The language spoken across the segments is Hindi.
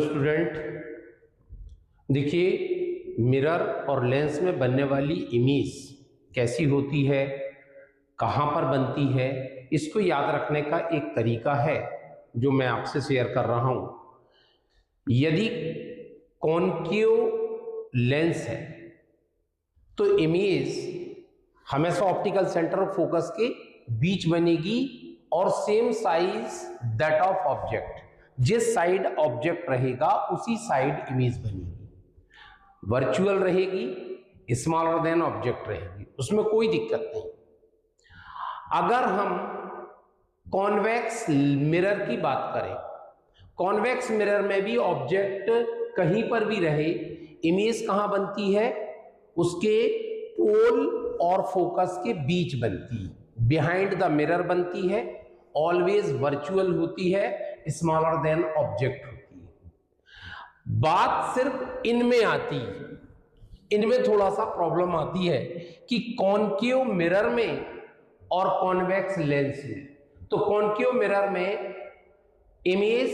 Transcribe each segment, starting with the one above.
स्टूडेंट, देखिए मिरर और लेंस में बनने वाली इमेज कैसी होती है, कहाँ पर बनती है, इसको याद रखने का एक तरीका है जो मैं आपसे शेयर कर रहा हूं। यदि कॉन्केव लेंस है तो इमेज हमेशा ऑप्टिकल सेंटर ऑफ फोकस के बीच बनेगी और same size that of object, जिस साइड ऑब्जेक्ट रहेगा उसी साइड इमेज बनेगी। वर्चुअल रहेगी, स्मॉलर देन ऑब्जेक्ट रहेगी, उसमें कोई दिक्कत नहीं। अगर हम कॉन्वेक्स मिरर की बात करें, कॉन्वेक्स मिरर में भी ऑब्जेक्ट कहीं पर भी रहे, इमेज कहां बनती है, उसके पोल और फोकस के बीच बनती है, बिहाइंड द मिरर बनती है, ऑलवेज वर्चुअल होती है, स्मॉलर देन ऑब्जेक्ट होती है। बात सिर्फ इनमें आती है, इनमें थोड़ा सा प्रॉब्लम आती है कि कॉन्केव मिरर में और कॉन्वेक्स लेंस में। तो कॉन्केव मिरर में इमेज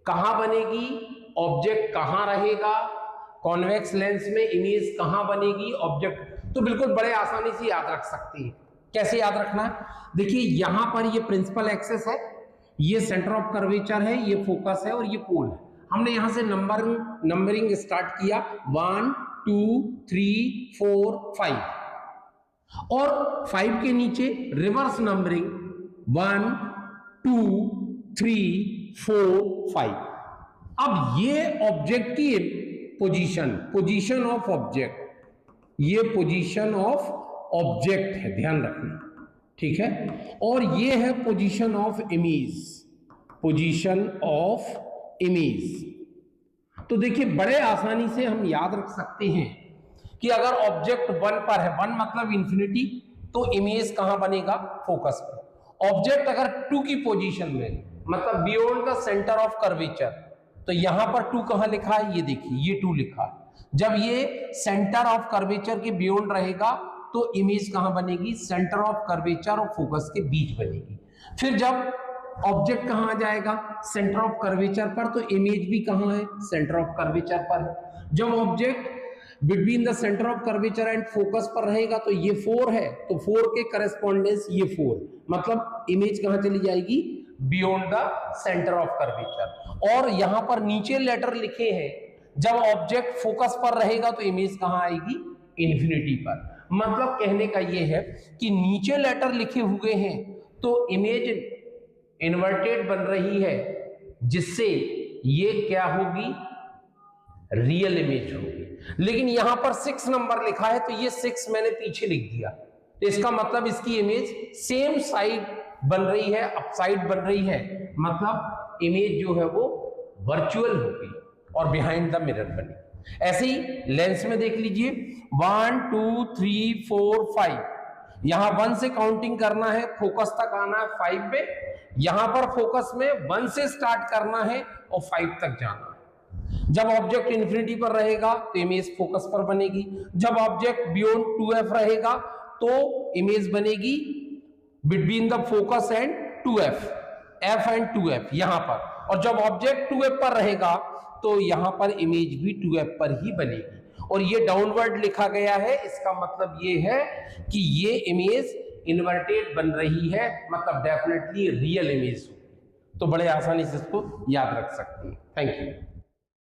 कहां बनेगी, ऑब्जेक्ट कहां रहेगा, कॉन्वेक्स लेंस में इमेज कहां बनेगी, ऑब्जेक्ट। तो बिल्कुल बड़े आसानी से याद रख सकते हैं। कैसे याद रखना है, देखिए यहां पर ये प्रिंसिपल एक्सिस है, ये सेंटर ऑफ कर्वेचर है, ये फोकस है और ये पोल है। हमने यहां से नंबरिंग स्टार्ट किया 1 2 3 4 5 और 5 के नीचे रिवर्स नंबरिंग 1 2 3 4 5। अब ये ऑब्जेक्ट की पोजीशन ऑफ ऑब्जेक्ट, ये पोजीशन ऑफ ऑब्जेक्ट है, ध्यान रखना, ठीक है। और ये है position of image, position of image. तो देखिए बड़े आसानी से हम याद रख सकते हैं कि अगर ऑब्जेक्ट 1 पर है, 1 मतलब इंफिनिटी, तो इमेज कहां बनेगा, फोकस पर। ऑब्जेक्ट अगर 2 की पोजीशन में, मतलब beyond the centre of curvature, तो यहां पर 2 कहां लिखा है, ये देखिए ये 2 लिखा है। जब ये सेंटर ऑफ कर्वेचर के बियॉन्ड रहेगा तो इमेज कहां बनेगी, सेंटर ऑफ कर्वेचर और फोकस के बीच बनेगी। फिर जब ऑब्जेक्ट कहां आ जाएगा, सेंटर ऑफ कर्वेचर पर, तो इमेज भी कहां है, सेंटर ऑफ कर्वेचर पर है। जब object between the centre of curvature and focus पर रहेगा तो ये 4 है, तो 4 के करेस्पॉन्डेंस ये 4, मतलब इमेज कहां चली जाएगी, beyond the centre of curvature. और यहां पर नीचे लेटर लिखे हैं, जब ऑब्जेक्ट फोकस पर रहेगा तो इमेज कहां आएगी, इन्फिनिटी पर। मतलब कहने का यह है कि नीचे लेटर लिखे हुए हैं तो इमेज इन्वर्टेड बन रही है, जिससे ये क्या होगी, रियल इमेज होगी। लेकिन यहां पर 6 नंबर लिखा है तो ये 6 मैंने पीछे लिख दिया, तो इसका मतलब इसकी इमेज सेम साइड बन रही है, अपसाइड बन रही है, मतलब इमेज जो है वो वर्चुअल होगी और बिहाइंड द मिरर बनी। ऐसे ही लेंस में देख लीजिए 1 2 3 4 5, यहां 1 से काउंटिंग करना है, फोकस तक आना है 5 पे, यहां पर फोकस में 1 से स्टार्ट करना है और 5 तक जाना है। जब ऑब्जेक्ट इंफिनिटी पर रहेगा तो इमेज फोकस पर बनेगी, जब ऑब्जेक्ट बियॉन्ड 2f रहेगा तो इमेज बनेगी between the focus and 2f, f and 2f यहां पर। और जब ऑब्जेक्ट 2f पर रहेगा तो यहां पर इमेज भी 2f पर ही बनेगी। और ये डाउनवर्ड लिखा गया है, इसका मतलब ये है कि ये इमेज इन्वर्टेड बन रही है, मतलब डेफिनेटली रियल इमेज होगी। तो बड़े आसानी से इसको याद रख सकते हैं। Thank you.